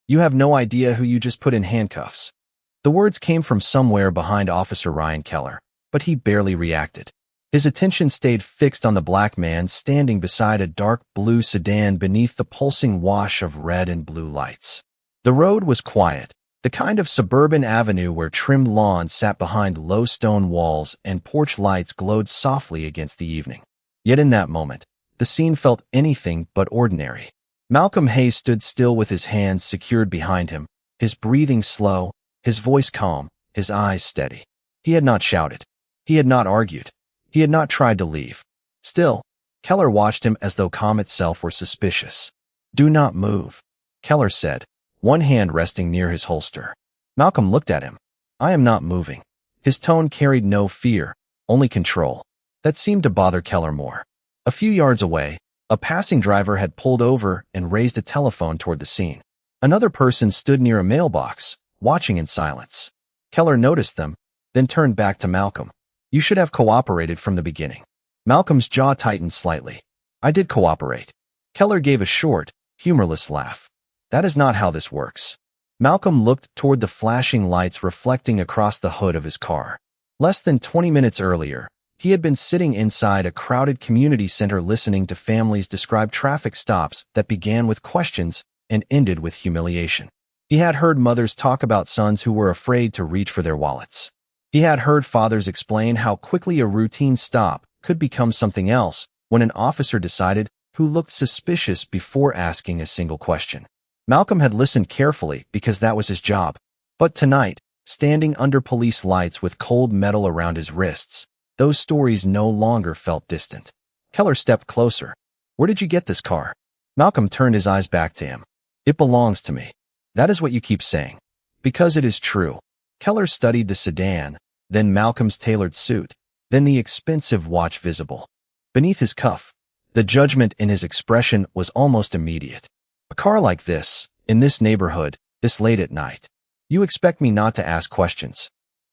You have no idea who you just put in handcuffs." The words came from somewhere behind Officer Ryan Keller, but he barely reacted. His attention stayed fixed on the black man standing beside a dark blue sedan beneath the pulsing wash of red and blue lights. The road was quiet, the kind of suburban avenue where trimmed lawns sat behind low stone walls and porch lights glowed softly against the evening. Yet in that moment, the scene felt anything but ordinary. Malcolm Hayes stood still with his hands secured behind him, his breathing slow, his voice calm, his eyes steady. He had not shouted. He had not argued. He had not tried to leave. Still, Keller watched him as though calm itself were suspicious. "Do not move," Keller said, one hand resting near his holster. Malcolm looked at him. "I am not moving." His tone carried no fear, only control. That seemed to bother Keller more. A few yards away, a passing driver had pulled over and raised a telephone toward the scene. Another person stood near a mailbox, watching in silence. Keller noticed them, then turned back to Malcolm. "You should have cooperated from the beginning." Malcolm's jaw tightened slightly. "I did cooperate." Keller gave a short, humorless laugh. "That is not how this works." Malcolm looked toward the flashing lights reflecting across the hood of his car. Less than 20 minutes earlier, he had been sitting inside a crowded community center listening to families describe traffic stops that began with questions and ended with humiliation. He had heard mothers talk about sons who were afraid to reach for their wallets. He had heard fathers explain how quickly a routine stop could become something else when an officer decided who looked suspicious before asking a single question. Malcolm had listened carefully because that was his job. But tonight, standing under police lights with cold metal around his wrists, those stories no longer felt distant. Keller stepped closer. "Where did you get this car?" Malcolm turned his eyes back to him. "It belongs to me." "That is what you keep saying." "Because it is true." Keller studied the sedan, then Malcolm's tailored suit, then the expensive watch visible. Beneath his cuff, the judgment in his expression was almost immediate. "A car like this, in this neighborhood, this late at night. You expect me not to ask questions."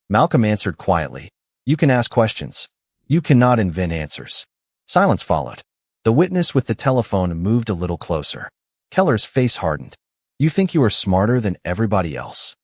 Malcolm answered quietly. "You can ask questions. You cannot invent answers." Silence followed. The witness with the telephone moved a little closer. Keller's face hardened. "You think you are smarter than everybody else?"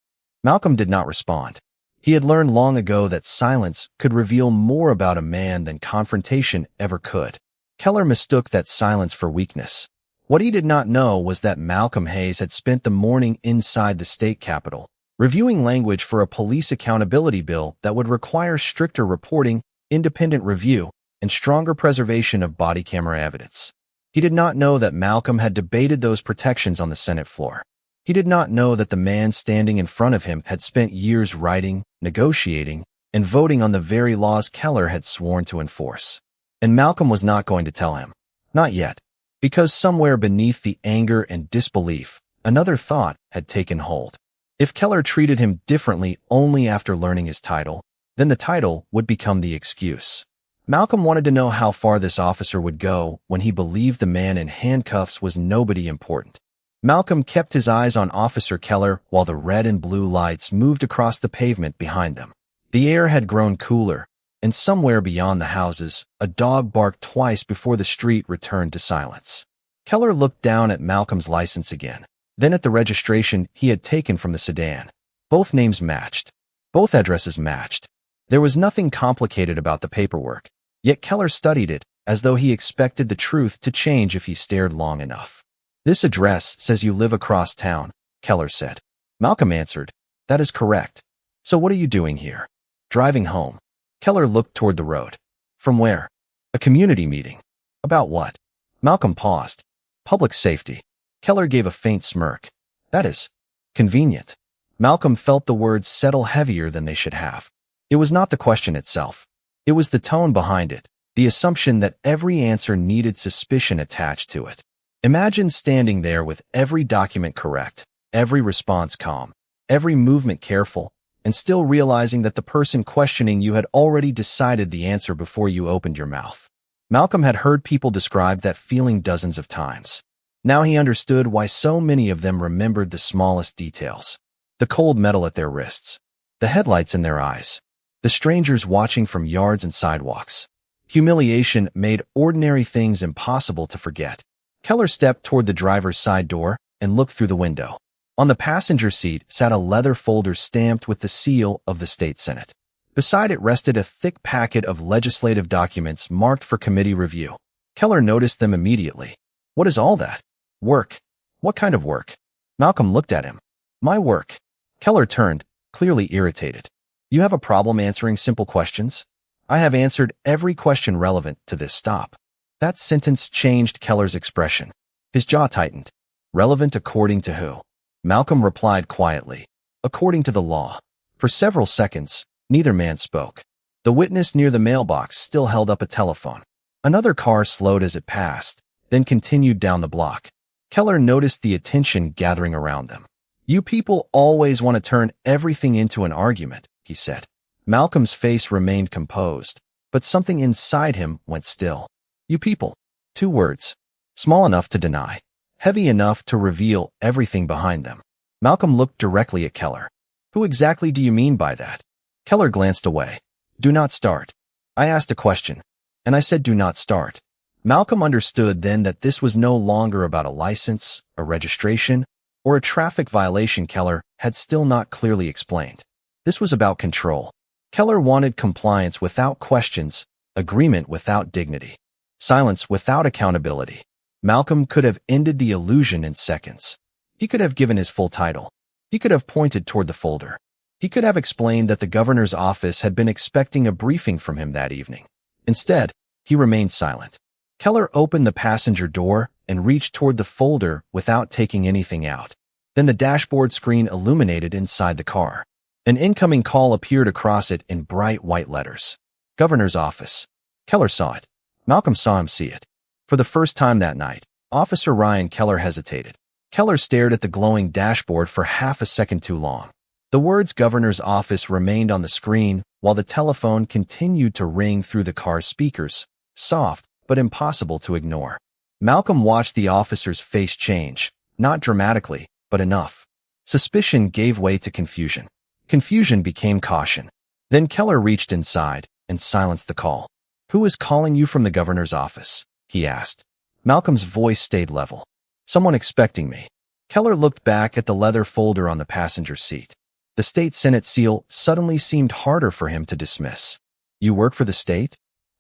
Malcolm did not respond. He had learned long ago that silence could reveal more about a man than confrontation ever could. Keller mistook that silence for weakness. What he did not know was that Malcolm Hayes had spent the morning inside the state capitol, reviewing language for a police accountability bill that would require stricter reporting, independent review, and stronger preservation of body camera evidence. He did not know that Malcolm had debated those protections on the Senate floor. He did not know that the man standing in front of him had spent years writing, negotiating, and voting on the very laws Keller had sworn to enforce. And Malcolm was not going to tell him. Not yet. Because somewhere beneath the anger and disbelief, another thought had taken hold. If Keller treated him differently only after learning his title, then the title would become the excuse. Malcolm wanted to know how far this officer would go when he believed the man in handcuffs was nobody important. Malcolm kept his eyes on Officer Keller while the red and blue lights moved across the pavement behind them. The air had grown cooler, and somewhere beyond the houses, a dog barked twice before the street returned to silence. Keller looked down at Malcolm's license again, then at the registration he had taken from the sedan. Both names matched. Both addresses matched. There was nothing complicated about the paperwork, yet Keller studied it as though he expected the truth to change if he stared long enough. "This address says you live across town," Keller said. Malcolm answered, "That is correct." "So what are you doing here?" "Driving home." Keller looked toward the road. "From where?" "A community meeting." "About what?" Malcolm paused. "Public safety." Keller gave a faint smirk. "That is convenient." Malcolm felt the words settle heavier than they should have. It was not the question itself. It was the tone behind it, the assumption that every answer needed suspicion attached to it. Imagine standing there with every document correct, every response calm, every movement careful, and still realizing that the person questioning you had already decided the answer before you opened your mouth. Malcolm had heard people describe that feeling dozens of times. Now he understood why so many of them remembered the smallest details. The cold metal at their wrists, the headlights in their eyes, the strangers watching from yards and sidewalks. Humiliation made ordinary things impossible to forget. Keller stepped toward the driver's side door and looked through the window. On the passenger seat sat a leather folder stamped with the seal of the state Senate. Beside it rested a thick packet of legislative documents marked for committee review. Keller noticed them immediately. What is all that? Work. What kind of work? Malcolm looked at him. My work. Keller turned, clearly irritated. You have a problem answering simple questions? I have answered every question relevant to this stop. That sentence changed Keller's expression. His jaw tightened. Relevant according to who? Malcolm replied quietly. According to the law. For several seconds, neither man spoke. The witness near the mailbox still held up a telephone. Another car slowed as it passed, then continued down the block. Keller noticed the attention gathering around them. You people always want to turn everything into an argument, he said. Malcolm's face remained composed, but something inside him went still. You people. 2 words. Small enough to deny. Heavy enough to reveal everything behind them. Malcolm looked directly at Keller. Who exactly do you mean by that? Keller glanced away. Do not start. I asked a question, and I said do not start. Malcolm understood then that this was no longer about a license, a registration, or a traffic violation Keller had still not clearly explained. This was about control. Keller wanted compliance without questions, agreement without dignity, silence without accountability. Malcolm could have ended the illusion in seconds. He could have given his full title. He could have pointed toward the folder. He could have explained that the governor's office had been expecting a briefing from him that evening. Instead, he remained silent. Keller opened the passenger door and reached toward the folder without taking anything out. Then the dashboard screen illuminated inside the car. An incoming call appeared across it in bright white letters. Governor's office. Keller saw it. Malcolm saw him see it. For the first time that night, Officer Ryan Keller hesitated. Keller stared at the glowing dashboard for half a second too long. The words governor's office remained on the screen while the telephone continued to ring through the car's speakers, soft but impossible to ignore. Malcolm watched the officer's face change, not dramatically, but enough. Suspicion gave way to confusion. Confusion became caution. Then Keller reached inside and silenced the call. Who is calling you from the governor's office? He asked. Malcolm's voice stayed level. Someone expecting me. Keller looked back at the leather folder on the passenger seat. The state Senate seal suddenly seemed harder for him to dismiss. You work for the state?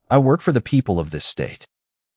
I work for the people of this state.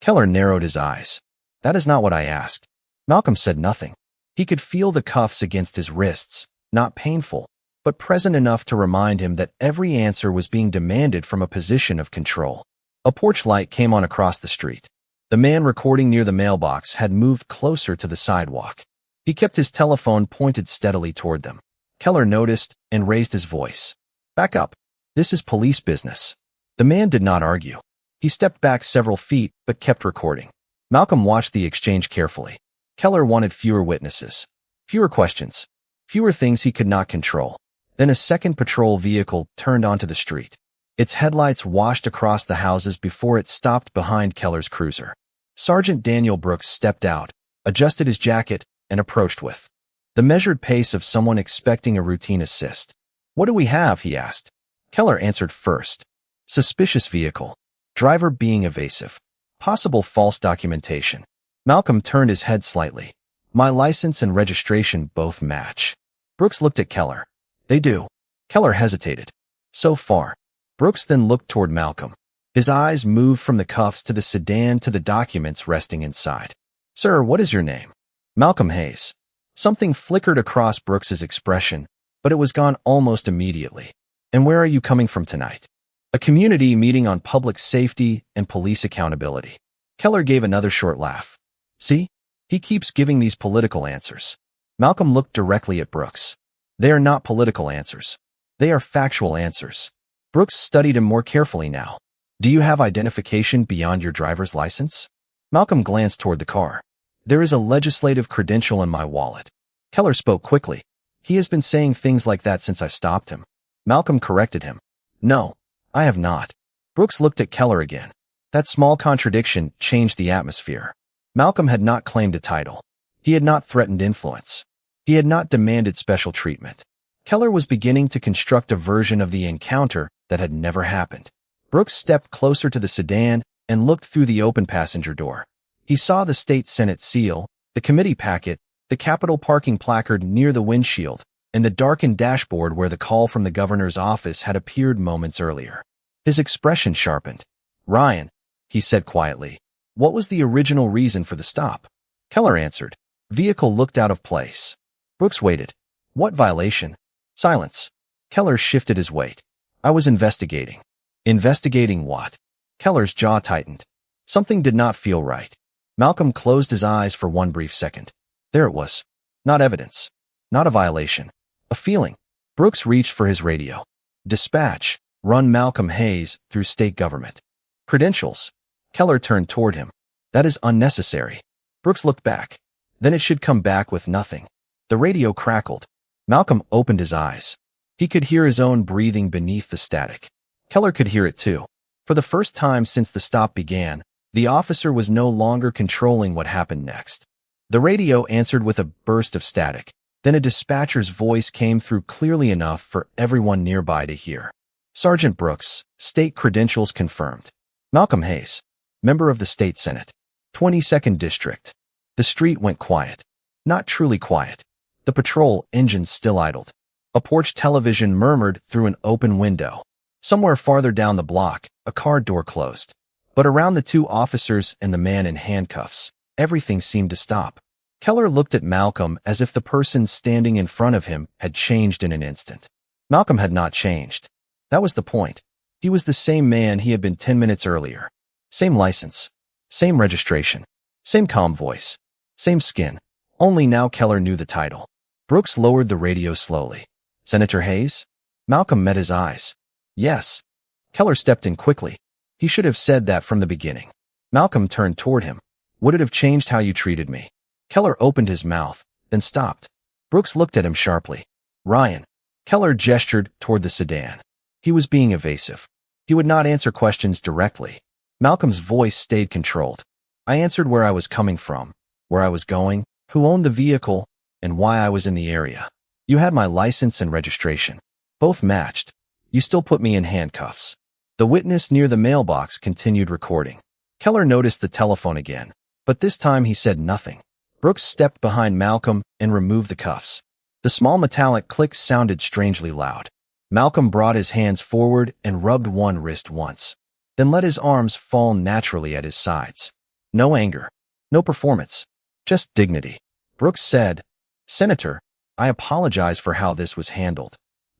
Keller narrowed his eyes. That is not what I asked. Malcolm said nothing. He could feel the cuffs against his wrists, not painful, but present enough to remind him that every answer was being demanded from a position of control. A porch light came on across the street. The man recording near the mailbox had moved closer to the sidewalk. He kept his telephone pointed steadily toward them. Keller noticed and raised his voice. Back up. This is police business. The man did not argue. He stepped back several feet but kept recording. Malcolm watched the exchange carefully. Keller wanted fewer witnesses, fewer questions, fewer things he could not control. Then a second patrol vehicle turned onto the street. Its headlights washed across the houses before it stopped behind Keller's cruiser. Sergeant Daniel Brooks stepped out, adjusted his jacket, and approached with the measured pace of someone expecting a routine assist. What do we have? He asked. Keller answered first. Suspicious vehicle. Driver being evasive. Possible false documentation. Malcolm turned his head slightly. My license and registration both match. Brooks looked at Keller. They do. Keller hesitated. So far. Brooks then looked toward Malcolm. His eyes moved from the cuffs to the sedan to the documents resting inside. Sir, what is your name? Malcolm Hayes. Something flickered across Brooks's expression, but it was gone almost immediately. And where are you coming from tonight? A community meeting on public safety and police accountability. Keller gave another short laugh. See? He keeps giving these political answers. Malcolm looked directly at Brooks. They are not political answers. They are factual answers. Brooks studied him more carefully now. Do you have identification beyond your driver's license? Malcolm glanced toward the car. There is a legislative credential in my wallet. Keller spoke quickly. He has been saying things like that since I stopped him. Malcolm corrected him. No, I have not. Brooks looked at Keller again. That small contradiction changed the atmosphere. Malcolm had not claimed a title. He had not threatened influence. He had not demanded special treatment. Keller was beginning to construct a version of the encounter that had never happened. Brooks stepped closer to the sedan and looked through the open passenger door. He saw the state Senate seal, the committee packet, the Capitol parking placard near the windshield, and the darkened dashboard where the call from the governor's office had appeared moments earlier. His expression sharpened. "Ryan," he said quietly, "what was the original reason for the stop?" Keller answered. "Vehicle looked out of place." Brooks waited. "What violation?" Silence. Keller shifted his weight. "I was investigating." "Investigating what?" Keller's jaw tightened. Something did not feel right. Malcolm closed his eyes for one brief second. There it was. Not evidence. Not a violation. A feeling. Brooks reached for his radio. "Dispatch. Run Malcolm Hayes through state government." "Credentials." Keller turned toward him. "That is unnecessary." Brooks looked back. "Then it should come back with nothing." The radio crackled. Malcolm opened his eyes. He could hear his own breathing beneath the static. Keller could hear it too. For the first time since the stop began, the officer was no longer controlling what happened next. The radio answered with a burst of static. Then a dispatcher's voice came through clearly enough for everyone nearby to hear. "Sergeant Brooks, state credentials confirmed. Malcolm Hayes, member of the state senate, 22nd District." The street went quiet. Not truly quiet. The patrol engines still idled. A porch television murmured through an open window. Somewhere farther down the block, a car door closed. But around the two officers and the man in handcuffs, everything seemed to stop. Keller looked at Malcolm as if the person standing in front of him had changed in an instant. Malcolm had not changed. That was the point. He was the same man he had been 10 minutes earlier. Same license. Same registration. Same calm voice. Same skin. Only now Keller knew the title. Brooks lowered the radio slowly. "Senator Hayes?" Malcolm met his eyes. "Yes." Keller stepped in quickly. He should have said that from the beginning. Malcolm turned toward him. "Would it have changed how you treated me?" Keller opened his mouth, then stopped. Brooks looked at him sharply. "Ryan." Keller gestured toward the sedan. He was being evasive. He would not answer questions directly. Malcolm's voice stayed controlled. "I answered where I was coming from, where I was going, who owned the vehicle, and why I was in the area. You had my license and registration. Both matched. You still put me in handcuffs." The witness near the mailbox continued recording. Keller noticed the telephone again, but this time he said nothing. Brooks stepped behind Malcolm and removed the cuffs. The small metallic click sounded strangely loud. Malcolm brought his hands forward and rubbed one wrist once, then let his arms fall naturally at his sides. No anger, no performance, just dignity. Brooks said, "Senator, I apologize for how this was handled."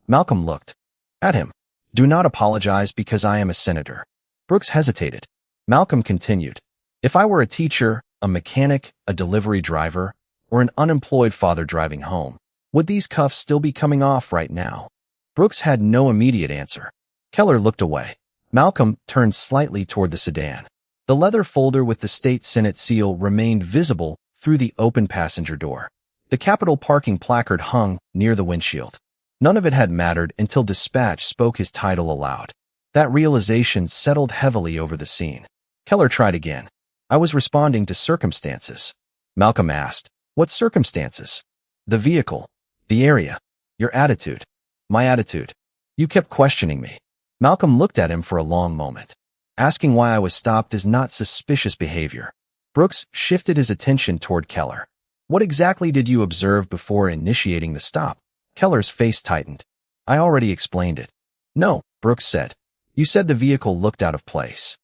Malcolm looked at him. "Do not apologize because I am a senator." Brooks hesitated. Malcolm continued, "If I were a teacher, a mechanic, a delivery driver, or an unemployed father driving home, would these cuffs still be coming off right now?" Brooks had no immediate answer. Keller looked away. Malcolm turned slightly toward the sedan. The leather folder with the state senate seal remained visible through the open passenger door. The Capitol parking placard hung near the windshield. None of it had mattered until Dispatch spoke his title aloud. That realization settled heavily over the scene. Keller tried again. "I was responding to circumstances." Malcolm asked, "What circumstances?" "The vehicle, the area, your attitude." "My attitude?" "You kept questioning me." Malcolm looked at him for a long moment. Asking why I was stopped is not suspicious behavior. Brooks shifted his attention toward Keller. "What exactly did you observe before initiating the stop?" Keller's face tightened. "I already explained it." "No," Brooks said. "You said the vehicle looked out of place."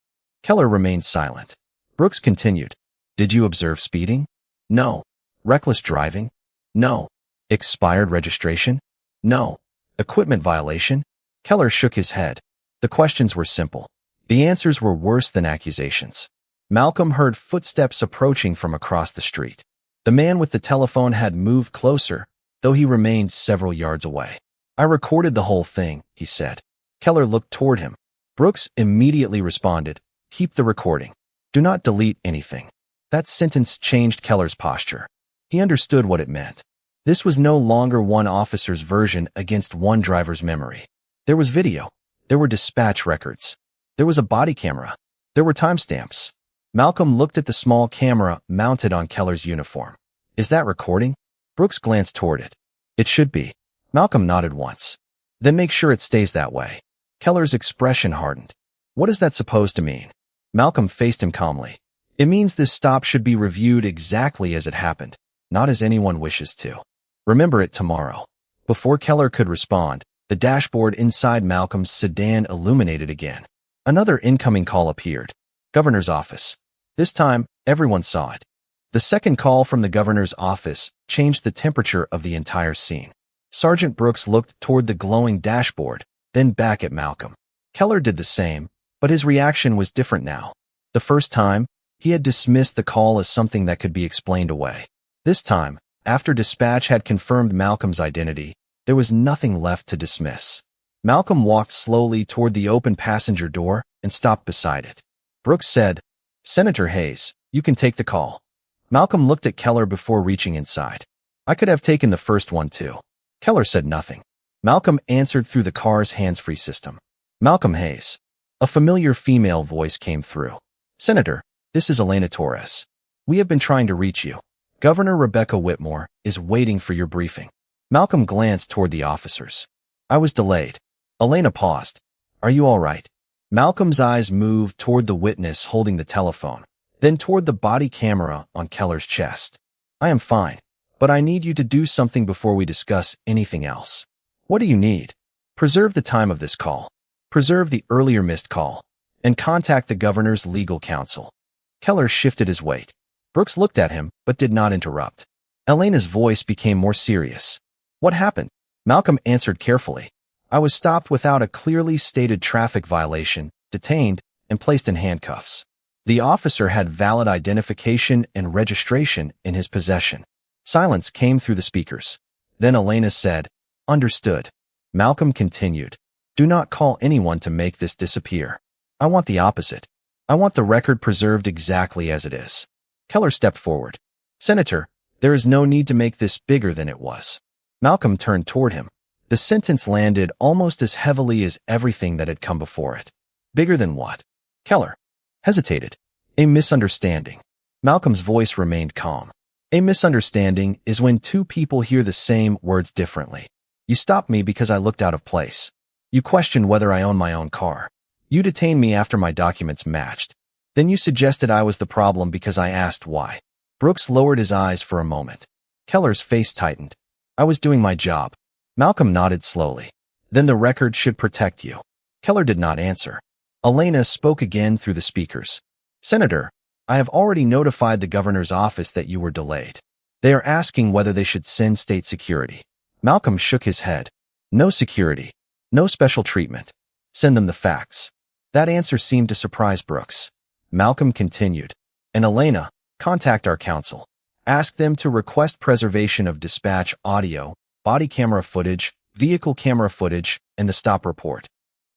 Keller remained silent. Brooks continued. "Did you observe speeding?" "No." "Reckless driving?" "No." "Expired registration?" "No." "Equipment violation?" Keller shook his head. The questions were simple. The answers were worse than accusations. Malcolm heard footsteps approaching from across the street. The man with the telephone had moved closer, though he remained several yards away. "I recorded the whole thing," he said. Keller looked toward him. Brooks immediately responded, "Keep the recording. Do not delete anything." That sentence changed Keller's posture. He understood what it meant. This was no longer one officer's version against one driver's memory. There was video. There were dispatch records. There was a body camera. There were timestamps. Malcolm looked at the small camera mounted on Keller's uniform. "Is that recording?" Brooks glanced toward it. "It should be." Malcolm nodded once. "Then make sure it stays that way." Keller's expression hardened. "What is that supposed to mean?" Malcolm faced him calmly. "It means this stop should be reviewed exactly as it happened. not as anyone wishes to. Remember it tomorrow. Before Keller could respond, the dashboard inside Malcolm's sedan illuminated again. Another incoming call appeared. Governor's office. This time, everyone saw it. The second call from the governor's office changed the temperature of the entire scene. Sergeant Brooks looked toward the glowing dashboard, then back at Malcolm. Keller did the same, but his reaction was different now. The first time, he had dismissed the call as something that could be explained away. This time, after dispatch had confirmed Malcolm's identity, there was nothing left to dismiss. Malcolm walked slowly toward the open passenger door and stopped beside it. Brooks said, "Senator Hayes, you can take the call." Malcolm looked at Keller before reaching inside. "I could have taken the first one too." Keller said nothing. Malcolm answered through the car's hands-free system. "Malcolm Hayes." A familiar female voice came through. "Senator, this is Elena Torres. We have been trying to reach you. Governor Rebecca Whitmore is waiting for your briefing." Malcolm glanced toward the officers. "I was delayed." Elena paused. "Are you all right?" Malcolm's eyes moved toward the witness holding the telephone, then toward the body camera on Keller's chest. "I am fine, but I need you to do something before we discuss anything else." "What do you need?" "Preserve the time of this call. Preserve the earlier missed call, and contact the governor's legal counsel." Keller shifted his weight. Brooks looked at him, but did not interrupt. Elena's voice became more serious. "What happened?" Malcolm answered carefully. "I was stopped without a clearly stated traffic violation, detained, and placed in handcuffs. The officer had valid identification and registration in his possession." Silence came through the speakers. Then Elena said, "Understood." Malcolm continued, "Do not call anyone to make this disappear. I want the opposite. I want the record preserved exactly as it is." Keller stepped forward. "Senator, there is no need to make this bigger than it was." Malcolm turned toward him. The sentence landed almost as heavily as everything that had come before it. "Bigger than what?" Keller hesitated. "A misunderstanding." Malcolm's voice remained calm. "A misunderstanding is when two people hear the same words differently. You stopped me because I looked out of place. You questioned whether I own my own car. You detained me after my documents matched. Then you suggested I was the problem because I asked why." Brooks lowered his eyes for a moment. Keller's face tightened. "I was doing my job." Malcolm nodded slowly. "Then the record should protect you." Keller did not answer. Elena spoke again through the speakers. "Senator, I have already notified the governor's office that you were delayed. They are asking whether they should send state security." Malcolm shook his head. "No security. No special treatment. Send them the facts." That answer seemed to surprise Brooks. Malcolm continued, "And Elena, contact our counsel. Ask them to request preservation of dispatch audio, body camera footage, vehicle camera footage, and the stop report.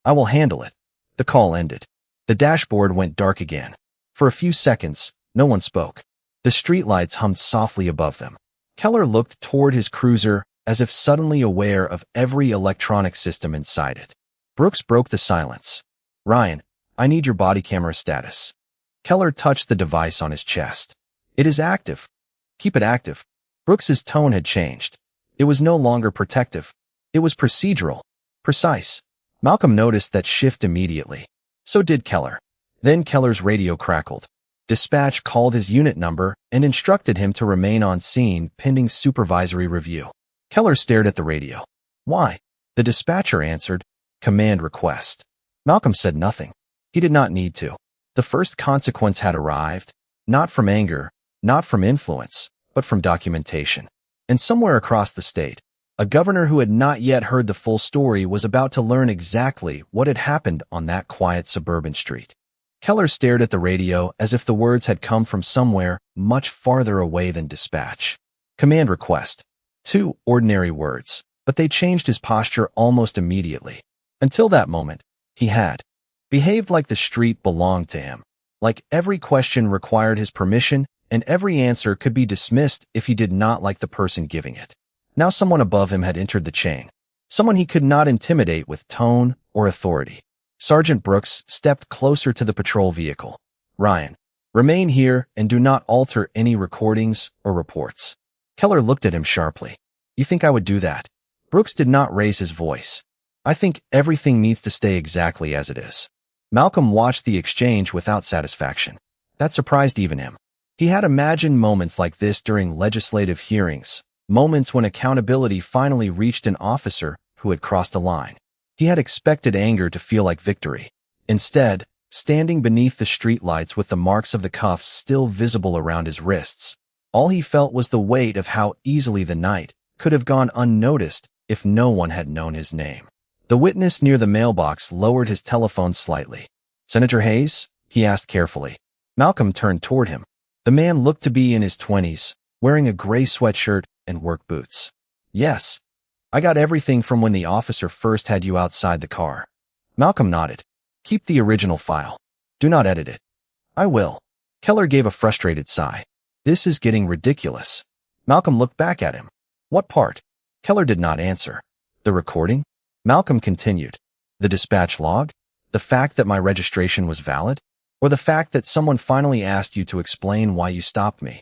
I will handle it." The call ended. The dashboard went dark again. For a few seconds, no one spoke. The streetlights hummed softly above them. Keller looked toward his cruiser as if suddenly aware of every electronic system inside it. Brooks broke the silence. "Ryan, I need your body camera status." Keller touched the device on his chest. "It is active. Keep it active." Brooks's tone had changed. It was no longer protective. It was procedural. Precise. Malcolm noticed that shift immediately. So did Keller. Then Keller's radio crackled. Dispatch called his unit number and instructed him to remain on scene pending supervisory review. Keller stared at the radio. "Why?" The dispatcher answered, "Command request." Malcolm said nothing. He did not need to. The first consequence had arrived, not from anger, not from influence, but from documentation. And somewhere across the state, a governor who had not yet heard the full story was about to learn exactly what had happened on that quiet suburban street. Keller stared at the radio as if the words had come from somewhere much farther away than dispatch. Command request. Two ordinary words, but they changed his posture almost immediately. Until that moment, he had behaved like the street belonged to him, like every question required his permission and every answer could be dismissed if he did not like the person giving it. Now someone above him had entered the chain, someone he could not intimidate with tone or authority. Sergeant Brooks stepped closer to the patrol vehicle. "Ryan, remain here and do not alter any recordings or reports." Keller looked at him sharply. "You think I would do that?" Brooks did not raise his voice. "I think everything needs to stay exactly as it is." Malcolm watched the exchange without satisfaction. That surprised even him. He had imagined moments like this during legislative hearings, moments when accountability finally reached an officer who had crossed a line. He had expected anger to feel like victory. Instead, standing beneath the streetlights with the marks of the cuffs still visible around his wrists, all he felt was the weight of how easily the night could have gone unnoticed if no one had known his name. The witness near the mailbox lowered his telephone slightly. "Senator Hayes?" he asked carefully. Malcolm turned toward him. The man looked to be in his 20s, wearing a gray sweatshirt and work boots. "Yes. I got everything from when the officer first had you outside the car." Malcolm nodded. "Keep the original file. Do not edit it." "I will." Keller gave a frustrated sigh. "This is getting ridiculous." Malcolm looked back at him. "What part?" Keller did not answer. "The recording?" Malcolm continued. "The dispatch log? The fact that my registration was valid? Or the fact that someone finally asked you to explain why you stopped me?"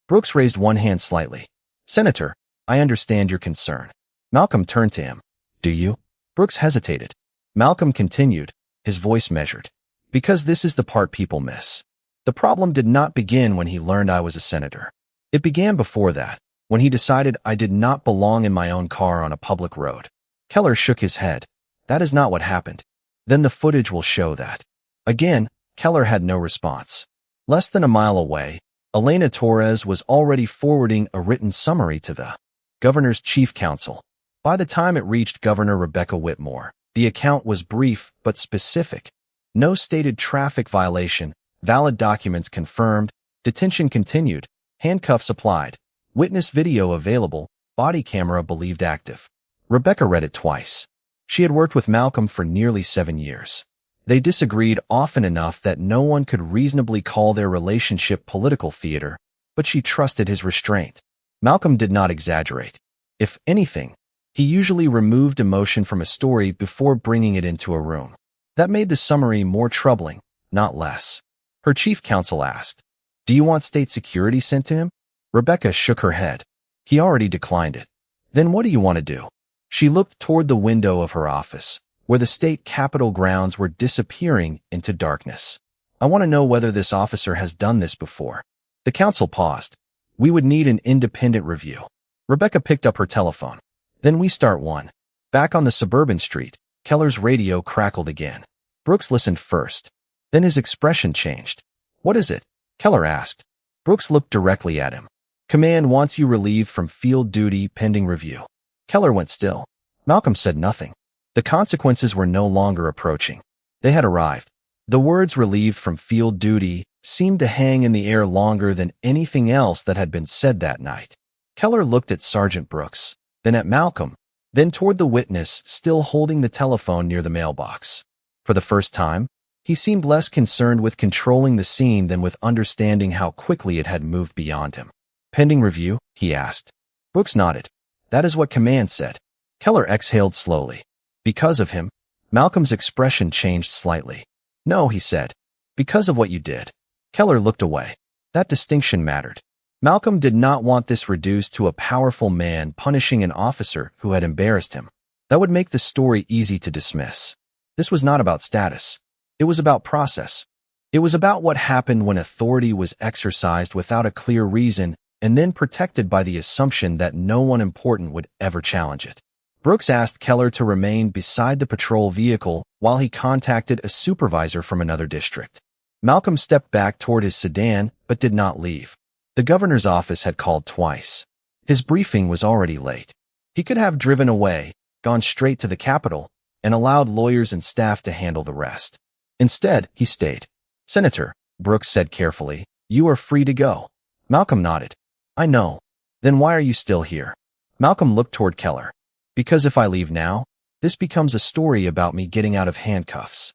Brooks raised one hand slightly. "Senator, I understand your concern." Malcolm turned to him. "Do you?" Brooks hesitated. Malcolm continued, his voice measured. "Because this is the part people miss. The problem did not begin when he learned I was a senator. It began before that, when he decided I did not belong in my own car on a public road." Keller shook his head. "That is not what happened." "Then the footage will show that." Again, Keller had no response. Less than a mile away, Elena Torres was already forwarding a written summary to the governor's chief counsel. By the time it reached Governor Rebecca Whitmore, the account was brief but specific. No stated traffic violation, valid documents confirmed, detention continued, handcuffs applied, witness video available, body camera believed active. Rebecca read it twice. She had worked with Malcolm for nearly 7 years. They disagreed often enough that no one could reasonably call their relationship political theater, but she trusted his restraint. Malcolm did not exaggerate. If anything, he usually removed emotion from a story before bringing it into a room. That made the summary more troubling, not less. Her chief counsel asked, "Do you want state security sent to him?" Rebecca shook her head. "He already declined it." "Then what do you want to do?" She looked toward the window of her office, where the state capitol grounds were disappearing into darkness. "I want to know whether this officer has done this before." The counsel paused. "We would need an independent review." Rebecca picked up her telephone. "Then we start one." Back on the suburban street, Keller's radio crackled again. Brooks listened first. Then his expression changed. "What is it?" Keller asked. Brooks looked directly at him. "Command wants you relieved from field duty pending review." Keller went still. Malcolm said nothing. The consequences were no longer approaching. They had arrived. The words "relieved from field duty" seemed to hang in the air longer than anything else that had been said that night. Keller looked at Sergeant Brooks, then at Malcolm, then toward the witness still holding the telephone near the mailbox. For the first time, he seemed less concerned with controlling the scene than with understanding how quickly it had moved beyond him. "Pending review?" he asked. Brooks nodded. "That is what command said." Keller exhaled slowly. "Because of him?" Malcolm's expression changed slightly. "No," he said. "Because of what you did." Keller looked away. That distinction mattered. Malcolm did not want this reduced to a powerful man punishing an officer who had embarrassed him. That would make the story easy to dismiss. This was not about status. It was about process. It was about what happened when authority was exercised without a clear reason and then protected by the assumption that no one important would ever challenge it. Brooks asked Keller to remain beside the patrol vehicle while he contacted a supervisor from another district. Malcolm stepped back toward his sedan but did not leave. The governor's office had called twice. His briefing was already late. He could have driven away, gone straight to the Capitol, and allowed lawyers and staff to handle the rest. Instead, he stayed. "Senator," Brooks said carefully, "you are free to go." Malcolm nodded. "I know. Then why are you still here?" Malcolm looked toward Keller. "Because if I leave now, this becomes a story about me getting out of handcuffs."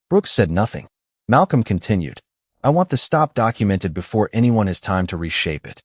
Brooks said nothing. Malcolm continued. "I want the stop documented before anyone has time to reshape it."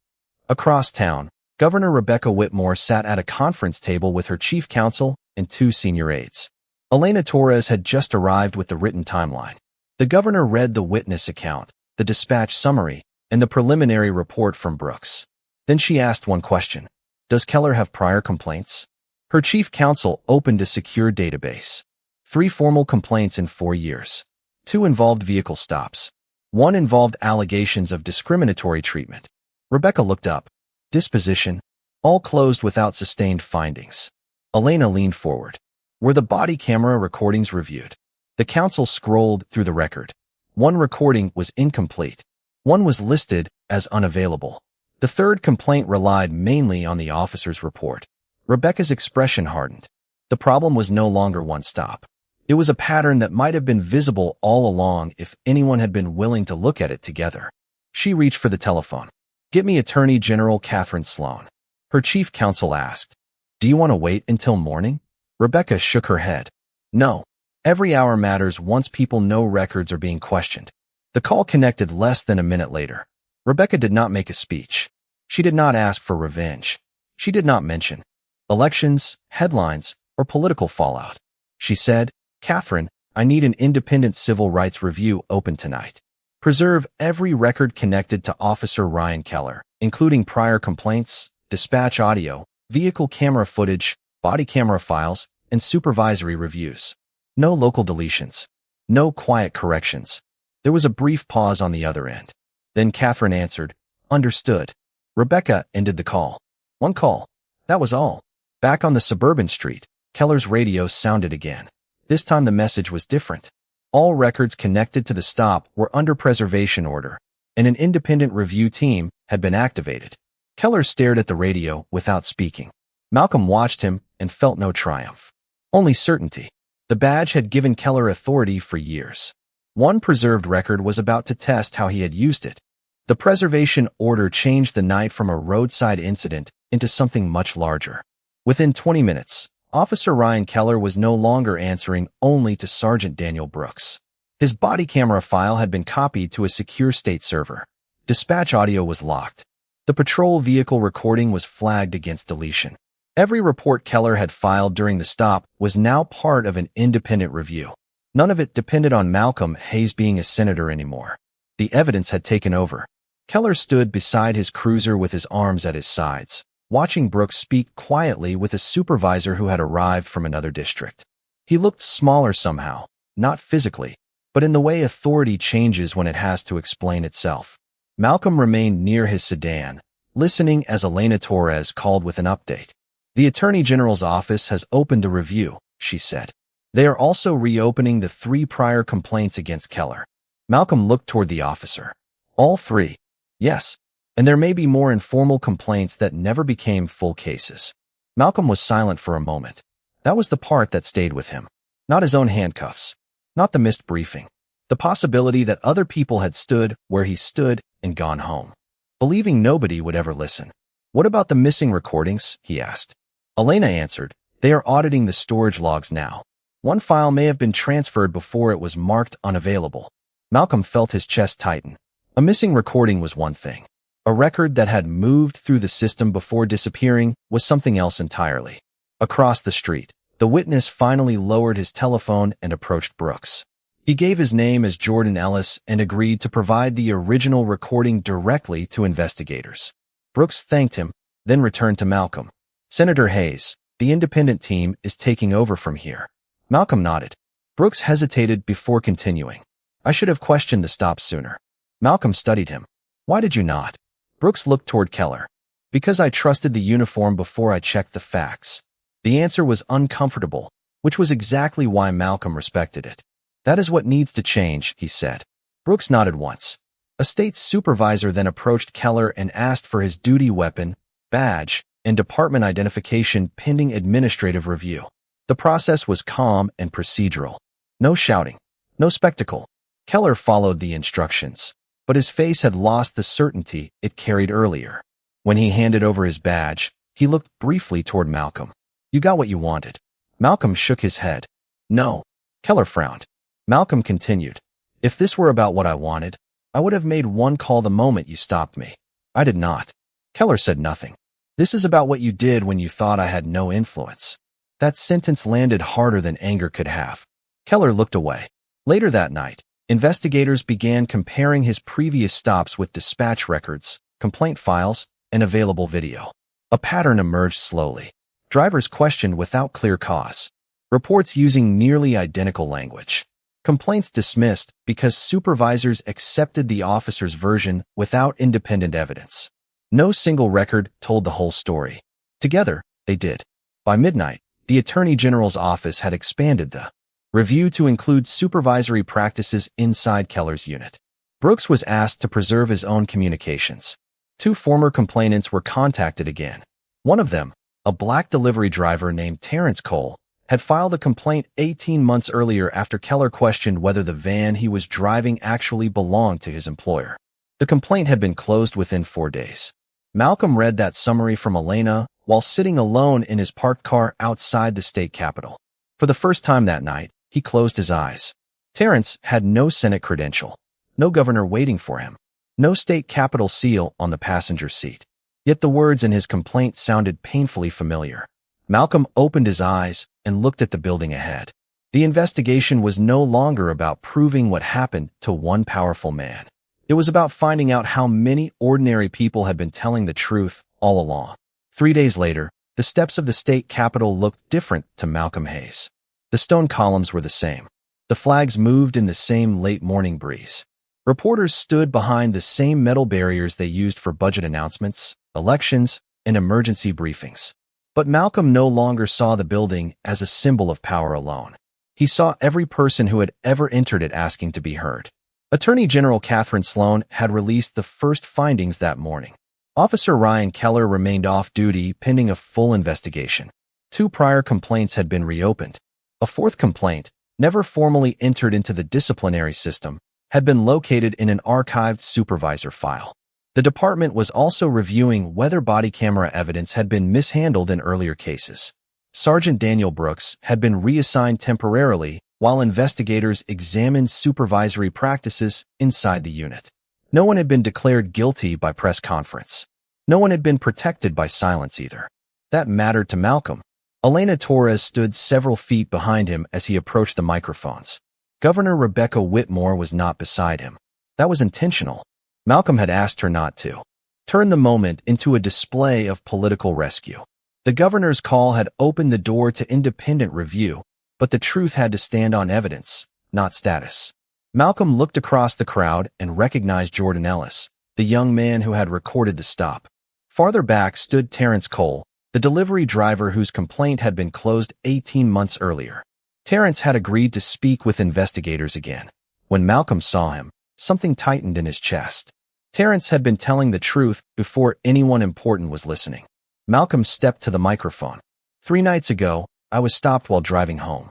Across town, Governor Rebecca Whitmore sat at a conference table with her chief counsel and 2 senior aides. Elena Torres had just arrived with the written timeline. The governor read the witness account, the dispatch summary, and the preliminary report from Brooks. Then she asked one question. "Does Keller have prior complaints?" Her chief counsel opened a secure database. 3 formal complaints in 4 years. 2 involved vehicle stops. One involved allegations of discriminatory treatment. Rebecca looked up. Disposition, all closed without sustained findings. Elena leaned forward. Were the body camera recordings reviewed? The counsel scrolled through the record. One recording was incomplete. One was listed as unavailable. The third complaint relied mainly on the officer's report. Rebecca's expression hardened. The problem was no longer one stop. It was a pattern that might have been visible all along if anyone had been willing to look at it together. She reached for the telephone. "Get me Attorney General Catherine Sloan." Her chief counsel asked. "Do you want to wait until morning?" Rebecca shook her head. "No. Every hour matters once people know records are being questioned." The call connected less than a minute later. Rebecca did not make a speech. She did not ask for revenge. She did not mention elections, headlines, or political fallout. She said, "Catherine, I need an independent civil rights review open tonight. Preserve every record connected to Officer Ryan Keller, including prior complaints, dispatch audio, vehicle camera footage, body camera files, and supervisory reviews. No local deletions. No quiet corrections." There was a brief pause on the other end. Then Catherine answered, "Understood." Rebecca ended the call. One call. That was all. Back on the suburban street, Keller's radio sounded again. This time the message was different. All records connected to the stop were under preservation order, and an independent review team had been activated. Keller stared at the radio without speaking. Malcolm watched him and felt no triumph. Only certainty. The badge had given Keller authority for years. One preserved record was about to test how he had used it. The preservation order changed the night from a roadside incident into something much larger. Within 20 minutes, Officer Ryan Keller was no longer answering only to Sergeant Daniel Brooks. His body camera file had been copied to a secure state server. Dispatch audio was locked. The patrol vehicle recording was flagged against deletion. Every report Keller had filed during the stop was now part of an independent review. None of it depended on Malcolm Hayes being a senator anymore. The evidence had taken over. Keller stood beside his cruiser with his arms at his sides, watching Brooks speak quietly with a supervisor who had arrived from another district. He looked smaller somehow, not physically, but in the way authority changes when it has to explain itself. Malcolm remained near his sedan, listening as Elena Torres called with an update. "The Attorney General's office has opened a review," she said. "They are also reopening the 3 prior complaints against Keller." Malcolm looked toward the officer. "All 3? "Yes. And there may be more informal complaints that never became full cases." Malcolm was silent for a moment. That was the part that stayed with him. Not his own handcuffs. Not the missed briefing. The possibility that other people had stood where he stood and gone home, believing nobody would ever listen. "What about the missing recordings?" he asked. Elena answered, "They are auditing the storage logs now. One file may have been transferred before it was marked unavailable." Malcolm felt his chest tighten. A missing recording was one thing. A record that had moved through the system before disappearing was something else entirely. Across the street, the witness finally lowered his telephone and approached Brooks. He gave his name as Jordan Ellis and agreed to provide the original recording directly to investigators. Brooks thanked him, then returned to Malcolm. "Senator Hayes, the independent team is taking over from here." Malcolm nodded. Brooks hesitated before continuing. "I should have questioned the stop sooner." Malcolm studied him. "Why did you not?" Brooks looked toward Keller. "Because I trusted the uniform before I checked the facts." The answer was uncomfortable, which was exactly why Malcolm respected it. "That is what needs to change," he said. Brooks nodded once. A state supervisor then approached Keller and asked for his duty weapon, badge, and department identification pending administrative review. The process was calm and procedural. No shouting. No spectacle. Keller followed the instructions, but his face had lost the certainty it carried earlier. When he handed over his badge, he looked briefly toward Malcolm. "You got what you wanted." Malcolm shook his head. "No." Keller frowned. Malcolm continued. "If this were about what I wanted, I would have made one call the moment you stopped me. I did not." Keller said nothing. "This is about what you did when you thought I had no influence." That sentence landed harder than anger could have. Keller looked away. Later that night, investigators began comparing his previous stops with dispatch records, complaint files, and available video. A pattern emerged slowly. Drivers questioned without clear cause. Reports using nearly identical language. Complaints dismissed because supervisors accepted the officer's version without independent evidence. No single record told the whole story. Together, they did. By midnight, the Attorney General's office had expanded the review to include supervisory practices inside Keller's unit. Brooks was asked to preserve his own communications. 2 former complainants were contacted again. One of them, a black delivery driver named Terrence Cole, had filed a complaint 18 months earlier after Keller questioned whether the van he was driving actually belonged to his employer. The complaint had been closed within 4 days. Malcolm read that summary from Elena while sitting alone in his parked car outside the state capitol. For the first time that night, he closed his eyes. Terrence had no Senate credential, no governor waiting for him, no state capitol seal on the passenger seat. Yet the words in his complaint sounded painfully familiar. Malcolm opened his eyes and looked at the building ahead. The investigation was no longer about proving what happened to one powerful man. It was about finding out how many ordinary people had been telling the truth all along. 3 days later, the steps of the state capitol looked different to Malcolm Hayes. The stone columns were the same. The flags moved in the same late morning breeze. Reporters stood behind the same metal barriers they used for budget announcements, elections, and emergency briefings. But Malcolm no longer saw the building as a symbol of power alone. He saw every person who had ever entered it asking to be heard. Attorney General Catherine Sloan had released the first findings that morning. Officer Ryan Keller remained off duty pending a full investigation. 2 prior complaints had been reopened. A 4th complaint, never formally entered into the disciplinary system, had been located in an archived supervisor file. The department was also reviewing whether body camera evidence had been mishandled in earlier cases. Sergeant Daniel Brooks had been reassigned temporarily while investigators examined supervisory practices inside the unit. No one had been declared guilty by press conference. No one had been protected by silence either. That mattered to Malcolm. Elena Torres stood several feet behind him as he approached the microphones. Governor Rebecca Whitmore was not beside him. That was intentional. Malcolm had asked her not to. Turn the moment into a display of political rescue. The governor's call had opened the door to independent review, but the truth had to stand on evidence, not status. Malcolm looked across the crowd and recognized Jordan Ellis, the young man who had recorded the stop. Farther back stood Terrence Cole, the delivery driver whose complaint had been closed 18 months earlier. Terrence had agreed to speak with investigators again. When Malcolm saw him, something tightened in his chest. Terrence had been telling the truth before anyone important was listening. Malcolm stepped to the microphone. 3 nights ago, I was stopped while driving home.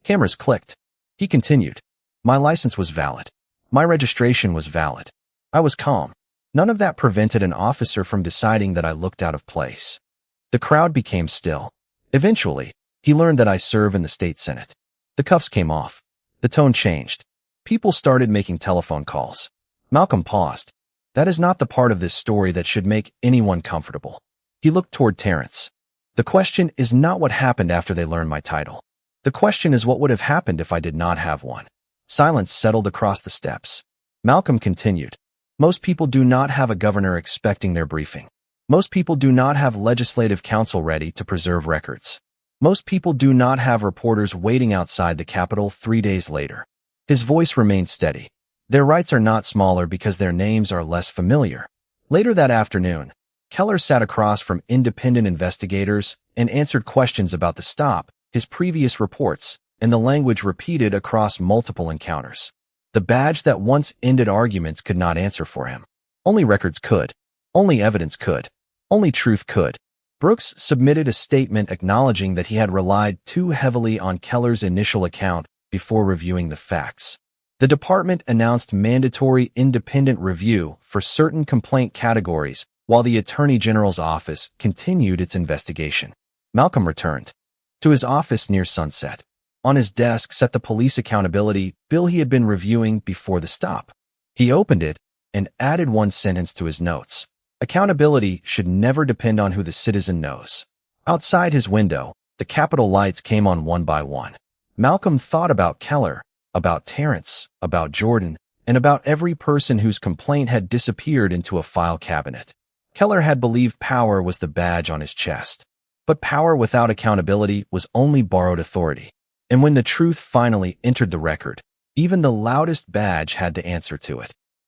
Cameras clicked. He continued. My license was valid. My registration was valid. I was calm. None of that prevented an officer from deciding that I looked out of place. The crowd became still. Eventually, he learned that I serve in the state Senate. The cuffs came off. The tone changed. People started making telephone calls. Malcolm paused. That is not the part of this story that should make anyone comfortable. He looked toward Terrence. The question is not what happened after they learned my title. The question is what would have happened if I did not have one. Silence settled across the steps. Malcolm continued. Most people do not have a governor expecting their briefing. Most people do not have legislative counsel ready to preserve records. Most people do not have reporters waiting outside the Capitol 3 days later. His voice remained steady. Their rights are not smaller because their names are less familiar. Later that afternoon, Keller sat across from independent investigators and answered questions about the stop, his previous reports, and the language repeated across multiple encounters. The badge that once ended arguments could not answer for him. Only records could. Only evidence could. Only truth could. Brooks submitted a statement acknowledging that he had relied too heavily on Keller's initial account before reviewing the facts. The department announced mandatory independent review for certain complaint categories while the Attorney General's office continued its investigation. Malcolm returned to his office near sunset. On his desk sat the police accountability bill he had been reviewing before the stop. He opened it and added one sentence to his notes. Accountability should never depend on who the citizen knows. Outside his window, the Capitol lights came on one by one. Malcolm thought about Keller, about Terrence, about Jordan, and about every person whose complaint had disappeared into a file cabinet. Keller had believed power was the badge on his chest. But power without accountability was only borrowed authority. And when the truth finally entered the record, Even the loudest badge had to answer to it.